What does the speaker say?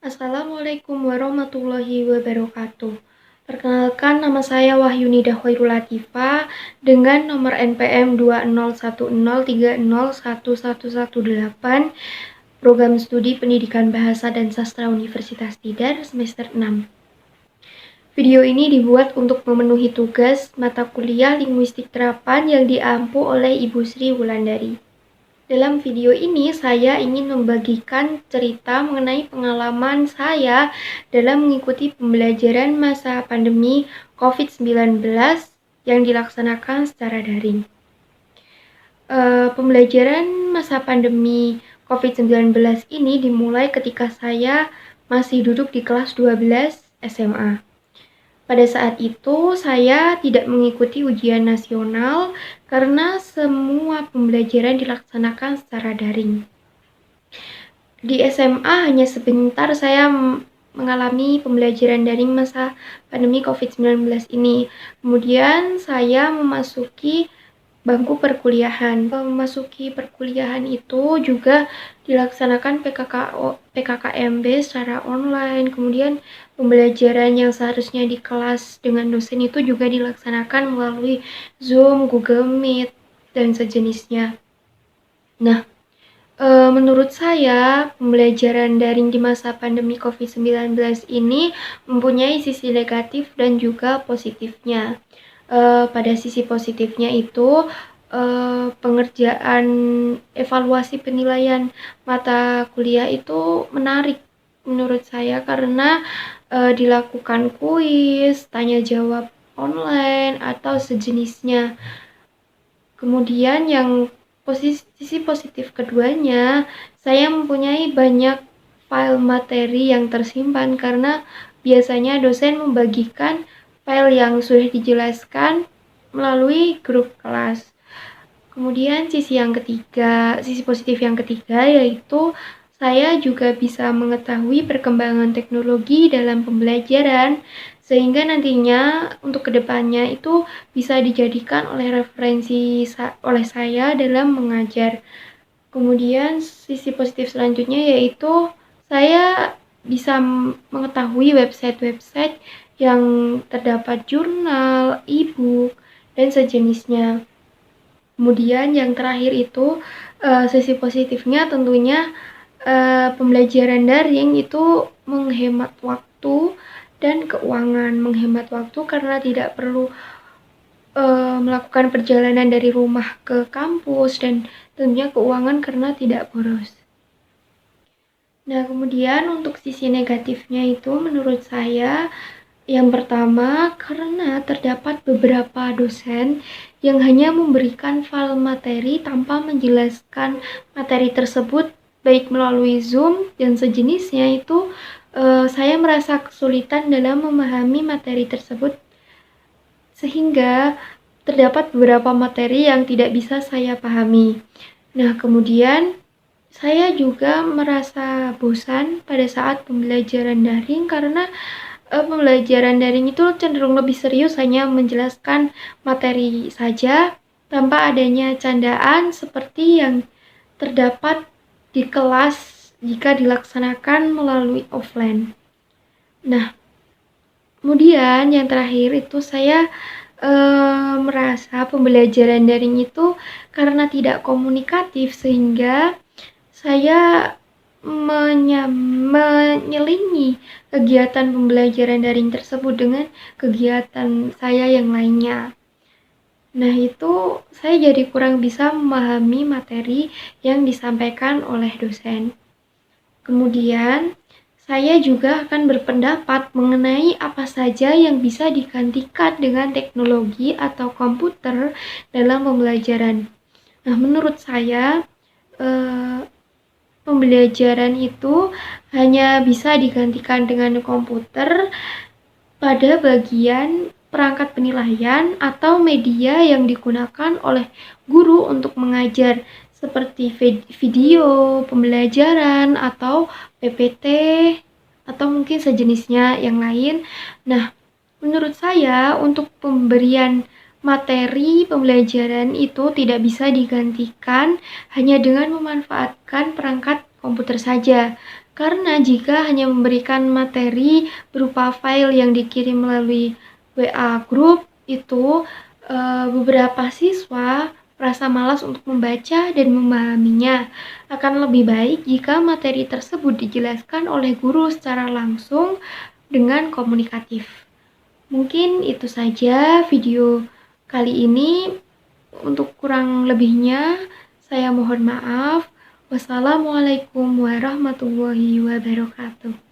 Assalamualaikum warahmatullahi wabarakatuh. Perkenalkan, nama saya Wahyunida Khairul Latifah dengan nomor NPM 201030111118, Program Studi Pendidikan Bahasa dan Sastra Universitas Tidar semester 6. Video ini dibuat untuk memenuhi tugas mata kuliah Linguistik Terapan yang diampu oleh Ibu Sri Wulandari. Dalam video ini saya ingin membagikan cerita mengenai pengalaman saya dalam mengikuti pembelajaran masa pandemi COVID-19 yang dilaksanakan secara daring. Pembelajaran masa pandemi COVID-19 ini dimulai ketika saya masih duduk di kelas 12 SMA. Pada saat itu, saya tidak mengikuti ujian nasional karena semua pembelajaran dilaksanakan secara daring. Di SMA hanya sebentar saya mengalami pembelajaran daring masa pandemi COVID-19 ini. Kemudian saya memasuki bangku perkuliahan. Memasuki perkuliahan itu juga dilaksanakan PKKMB secara online. Kemudian pembelajaran yang seharusnya di kelas dengan dosen itu juga dilaksanakan melalui Zoom, Google Meet, dan sejenisnya. Nah, menurut saya pembelajaran daring di masa pandemi COVID-19 ini mempunyai sisi negatif dan juga positifnya. Pada sisi positifnya itu pengerjaan evaluasi penilaian mata kuliah itu menarik menurut saya karena dilakukan kuis, tanya jawab online atau sejenisnya. Kemudian yang sisi positif keduanya, saya mempunyai banyak file materi yang tersimpan karena biasanya dosen membagikan file yang sudah dijelaskan melalui grup kelas. Kemudian sisi positif yang ketiga yaitu saya juga bisa mengetahui perkembangan teknologi dalam pembelajaran sehingga nantinya untuk kedepannya itu bisa dijadikan oleh referensi oleh saya dalam mengajar. Kemudian sisi positif selanjutnya yaitu saya bisa mengetahui website-website yang terdapat jurnal, e-book, dan sejenisnya. Kemudian yang terakhir itu sisi positifnya tentunya pembelajaran daring itu menghemat waktu dan keuangan. Menghemat waktu karena tidak perlu melakukan perjalanan dari rumah ke kampus dan tentunya keuangan karena tidak boros. Nah, kemudian untuk sisi negatifnya itu menurut saya yang pertama, karena terdapat beberapa dosen yang hanya memberikan file materi tanpa menjelaskan materi tersebut baik melalui Zoom dan sejenisnya itu saya merasa kesulitan dalam memahami materi tersebut sehingga terdapat beberapa materi yang tidak bisa saya pahami. Nah, kemudian saya juga merasa bosan pada saat pembelajaran daring karena pembelajaran daring itu cenderung lebih serius hanya menjelaskan materi saja tanpa adanya candaan seperti yang terdapat di kelas jika dilaksanakan melalui offline. Nah, kemudian yang terakhir itu saya merasa pembelajaran daring itu karena tidak komunikatif sehingga saya menyelingi kegiatan pembelajaran daring tersebut dengan kegiatan saya yang lainnya. Nah, itu saya jadi kurang bisa memahami materi yang disampaikan oleh dosen. Kemudian, saya juga akan berpendapat mengenai apa saja yang bisa digantikan dengan teknologi atau komputer dalam pembelajaran. Nah, menurut saya, pembelajaran itu hanya bisa digantikan dengan komputer pada bagian perangkat penilaian atau media yang digunakan oleh guru untuk mengajar seperti video, pembelajaran, atau PPT, atau mungkin sejenisnya yang lain. Nah, menurut saya untuk pemberian materi pembelajaran itu tidak bisa digantikan hanya dengan memanfaatkan perangkat komputer saja. Karena jika hanya memberikan materi berupa file yang dikirim melalui WA Group, itu beberapa siswa merasa malas untuk membaca dan memahaminya. Akan lebih baik jika materi tersebut dijelaskan oleh guru secara langsung dengan komunikatif. Mungkin itu saja video kali ini. Untuk kurang lebihnya, saya mohon maaf. Wassalamualaikum warahmatullahi wabarakatuh.